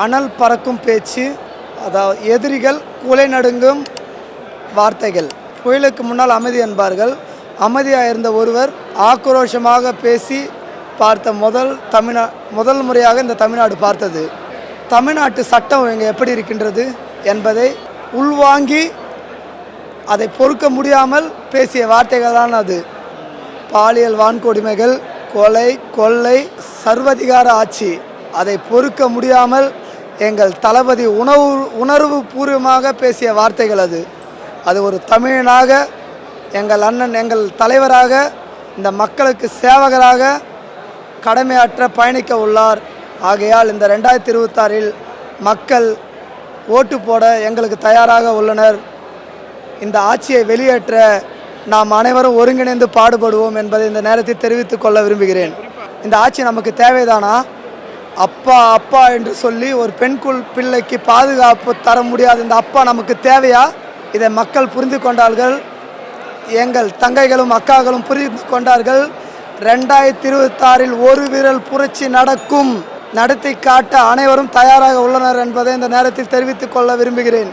அனல் பறக்கும் பேச்சு, அதாவது எதிரிகள் குலை நடுங்கும் வார்த்தைகள். புயலுக்கு முன்னால் அமைதி என்பார்கள். அமைதியாக இருந்த ஒருவர் ஆக்ரோஷமாக பேசி பார்த்த முதல் முறையாக இந்த தமிழ்நாடு பார்த்தது. தமிழ்நாட்டு சட்டம் இங்கே எப்படி இருக்கின்றது என்பதை உள்வாங்கி அதை பொறுக்க முடியாமல் பேசிய வார்த்தைகள் தான் அது. பாலியல் வான்கொடுமைகள், கொலை, கொள்ளை, சர்வதிகார ஆட்சி, அதை பொறுக்க முடியாமல் எங்கள் தளபதி உணர்வு பூர்வமாக பேசிய வார்த்தைகள் அது. அது ஒரு தமிழனாக, எங்கள் அண்ணன், எங்கள் தலைவராக, இந்த மக்களுக்கு சேவகராக கடமையாற்ற பயணிக்க உள்ளார். ஆகையால் இந்த 2026இல் மக்கள் ஓட்டு போட எங்களுக்கு தயாராக உள்ளனர். இந்த ஆட்சியை வெளியேற்ற நாம் அனைவரும் ஒருங்கிணைந்து பாடுபடுவோம் என்பதை இந்த நேரத்தில் தெரிவித்துக் கொள்ள விரும்புகிறேன். இந்த ஆட்சி நமக்கு தேவைதானா? அப்பா அப்பா என்று சொல்லி ஒரு பெண் பிள்ளைக்கு பாதுகாப்பு தர முடியாத இந்த அப்பா நமக்கு தேவையா? இதை மக்கள் புரிந்து கொண்டார்கள். எங்கள் தங்கைகளும் அக்காக்களும் புரிந்து கொண்டார்கள். 2026இல் ஒரு விரல் புரட்சி நடக்கும், நடத்தி காட்ட அனைவரும் தயாராக உள்ளனர் என்பதை இந்த நேரத்தில் தெரிவித்துக் கொள்ள விரும்புகிறேன்.